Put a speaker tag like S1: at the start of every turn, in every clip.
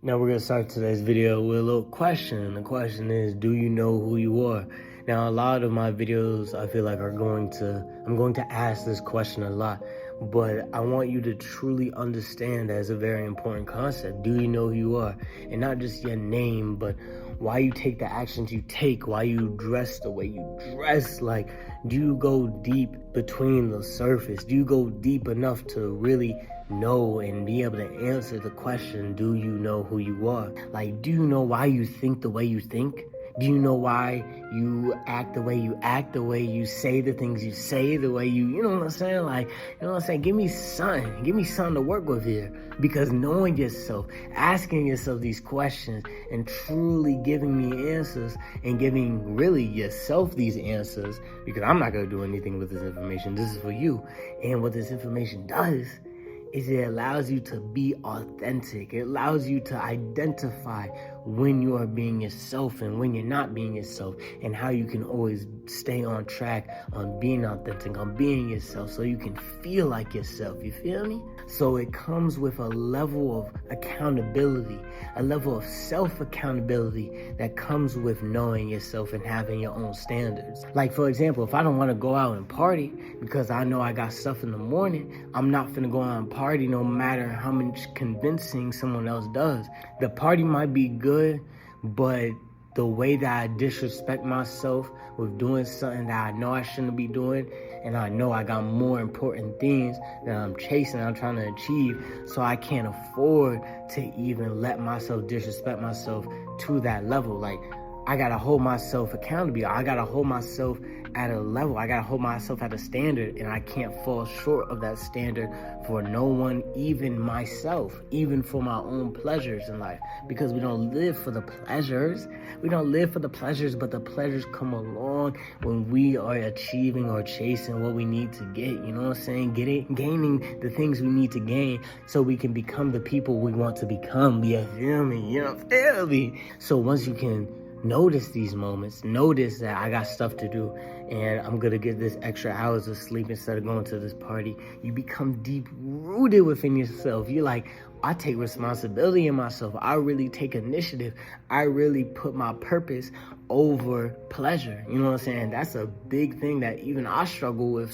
S1: Now we're going to start today's video with a little question. The question is, do you know who you are? Now, a lot of my videos, I feel like I'm going to ask this question a lot, but I want you to truly understand that it's a very important concept. Do you know who you are? And not just your name, but why you take the actions you take, why you dress the way you dress. Like, do you go deep between the surface? Do you go deep enough to really know and be able to answer the question, do you know who you are? Like, do you know why you think the way you think? Do you know why you act the way you act, the way you say the things you say, the way you know what I'm saying? Like, you know what I'm saying? Give me something to work with here. Because knowing yourself, asking yourself these questions, and truly giving me answers, and giving really yourself these answers, because I'm not going to do anything with this information. This is for you. And what this information does is it allows you to be authentic. It allows you to identify when you are being yourself and when you're not being yourself, and how you can always stay on track on being authentic, on being yourself, so you can feel like yourself. You feel me? So it comes with a level of accountability, a level of self-accountability that comes with knowing yourself and having your own standards. Like, for example, if I don't want to go out and party because I know I got stuff in the morning, I'm not finna go out and party no matter how much convincing someone else does. The party might be good, but the way that I disrespect myself with doing something that I know I shouldn't be doing, and I know I got more important things that I'm chasing, I'm trying to achieve, so I can't afford to even let myself disrespect myself to that level. Like, I gotta hold myself accountable. I gotta hold myself at a level. I gotta hold myself at a standard, and I can't fall short of that standard for no one, even myself, even for my own pleasures in life. Because we don't live for the pleasures. We don't live for the pleasures, but the pleasures come along when we are achieving or chasing what we need to get. You know what I'm saying? Gaining the things we need to gain so we can become the people we want to become. You feel me? You know, feel me? So once you can notice these moments, notice that I got stuff to do and I'm gonna get this extra hours of sleep instead of going to this party, you become deep rooted within yourself. You're like, I take responsibility in myself. I really take initiative. I really put my purpose over pleasure. You know what I'm saying? That's a big thing that even I struggle with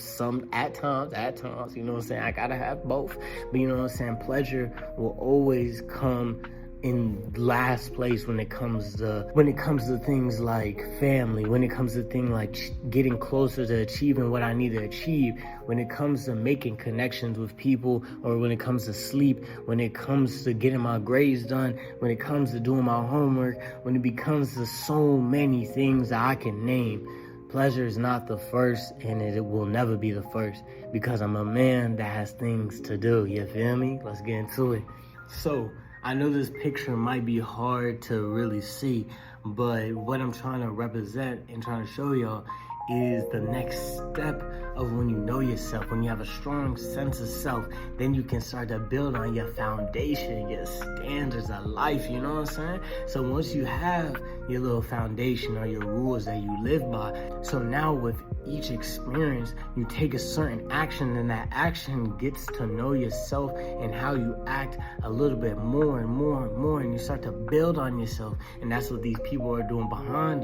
S1: at times, you know what I'm saying? I gotta have both. But you know what I'm saying? Pleasure will always come in last place when it comes to things like family, when it comes to things like getting closer to achieving what I need to achieve, when it comes to making connections with people, or when it comes to sleep, when it comes to getting my grades done, when it comes to doing my homework, when it becomes to so many things that I can name. Pleasure is not the first, and it will never be the first, because I'm a man that has things to do. You feel me? Let's get into it. So, I know this picture might be hard to really see, but what I'm trying to represent and trying to show y'all is the next step of when you know yourself, when you have a strong sense of self, then you can start to build on your foundation, your standards of life, you know what I'm saying? So once you have your little foundation or your rules that you live by, so now with each experience, you take a certain action, and that action gets to know yourself and how you act a little bit more and more and more, and you start to build on yourself. And that's what these people are doing behind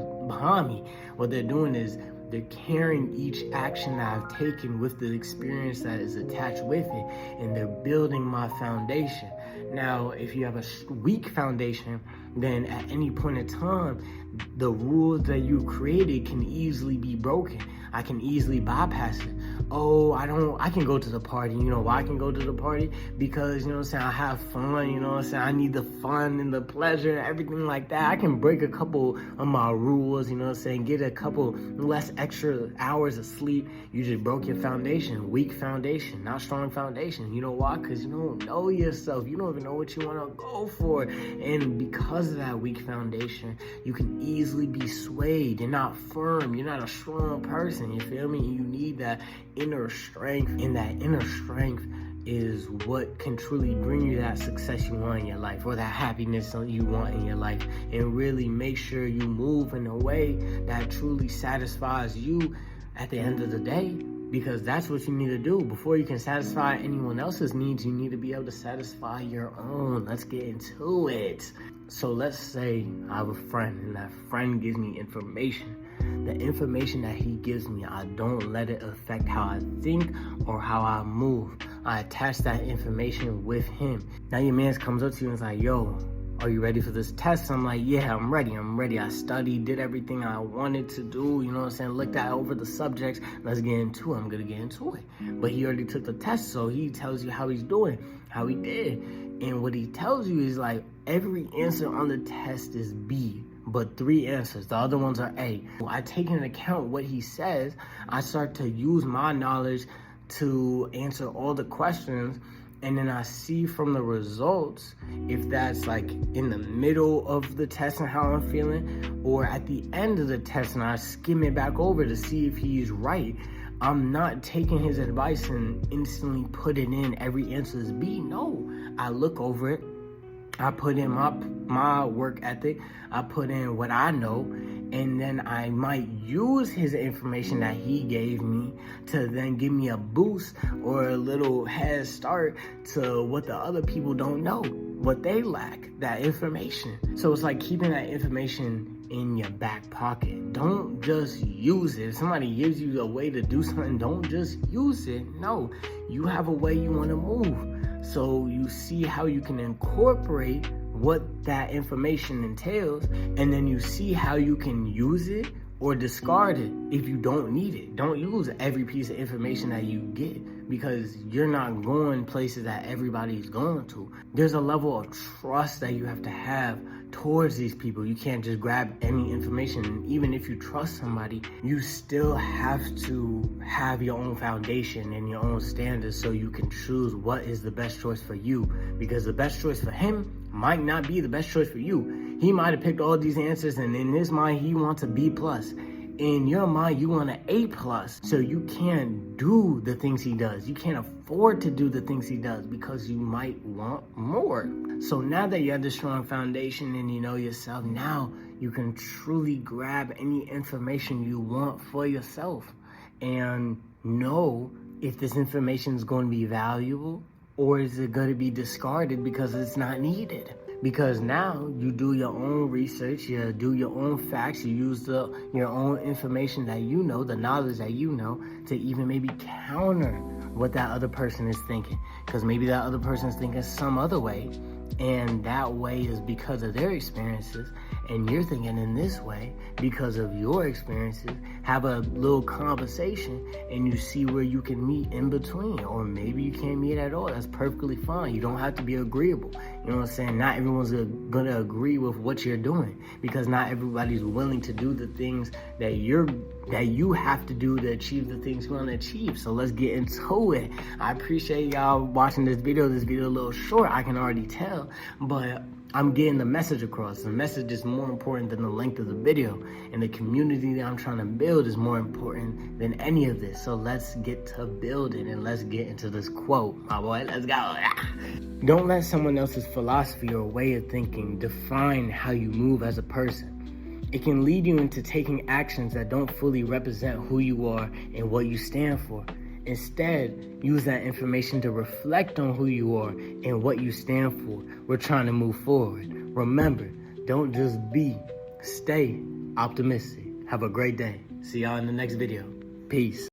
S1: me. What they're doing is they're carrying each action that I've taken with the experience that is attached with it, and they're building my foundation. Now, if you have a weak foundation, then at any point in time, the rules that you created can easily be broken. I can easily bypass it. Oh, I can go to the party. You know why I can go to the party? Because, you know what I'm saying, I have fun, you know what I'm saying? I need the fun and the pleasure and everything like that. I can break a couple of my rules, you know what I'm saying? Get a couple less extra hours of sleep. You just broke your foundation. Weak foundation, not strong foundation. You know why? Because you don't know yourself. You don't even know what you want to go for. And because of that weak foundation, you can easily be swayed. You're not firm. You're not a strong person. You feel me? You need that inner strength, and that inner strength is what can truly bring you that success you want in your life, or that happiness you want in your life, and really make sure you move in a way that truly satisfies you at the end of the day, because that's what you need to do. Before you can satisfy anyone else's needs, you need to be able to satisfy your own. Let's get into it. So let's say I have a friend, and that friend gives me information. The information that he gives me, I don't let it affect how I think or how I move. I attach that information with him. Now your man comes up to you and is like, yo, are you ready for this test? I'm like, yeah, I'm ready. I studied, did everything I wanted to do, you know what I'm saying? Looked at over the subjects. Let's get into it. I'm gonna get into it. But he already took the test, so he tells you how he's doing, how he did. And what he tells you is like, every answer on the test is B, but 3 answers. The other ones are A. I take into account what he says. I start to use my knowledge to answer all the questions. And then I see from the results if that's like in the middle of the test and how I'm feeling, or at the end of the test, and I skim it back over to see if he's right. I'm not taking his advice and instantly put it in. Every answer is B. No, I look over it. I put in my work ethic. I put in what I know, and then I might use his information that he gave me to then give me a boost or a little head start to what the other people don't know, what they lack, that information. So it's like keeping that information in your back pocket. Don't just use it. If somebody gives you a way to do something, don't just use it. No, you have a way you want to move. So you see how you can incorporate what that information entails, and then you see how you can use it or discard it if you don't need it. Don't use every piece of information that you get, because you're not going places that everybody's going to. There's a level of trust that you have to have towards these people. You can't just grab any information. And even if you trust somebody, you still have to have your own foundation and your own standards so you can choose what is the best choice for you, because the best choice for him might not be the best choice for you. He might have picked all these answers, and in his mind, he wants a B+. In your mind, you want an A+. So you can't do the things he does. You can't afford to do the things he does because you might want more. So now that you have the strong foundation and you know yourself, now you can truly grab any information you want for yourself and know if this information is going to be valuable or is it going to be discarded because it's not needed. Because now you do your own research, you do your own facts, you use your own information that you know, the knowledge that you know, to even maybe counter what that other person is thinking. Because maybe that other person is thinking some other way, and that way is because of their experiences, and you're thinking in this way because of your experiences. Have a little conversation and you see where you can meet in between, or maybe you can't meet at all. That's perfectly fine. You don't have to be agreeable. You know what I'm saying? Not everyone's gonna agree with what you're doing, because not everybody's willing to do the things that you have to do to achieve the things you want to achieve. So let's get into it. I appreciate y'all watching this video. This video a little short, I can already tell, but I'm getting the message across. The message is more important than the length of the video, and the community that I'm trying to build is more important than any of this. So let's get to building, and let's get into this quote, my boy. Let's go. Don't let someone else's philosophy or way of thinking define how you move as a person. It can lead you into taking actions that don't fully represent who you are and what you stand for. Instead, use that information to reflect on who you are and what you stand for. We're trying to move forward. Remember, don't just be, stay optimistic. Have a great day. See y'all in the next video. Peace.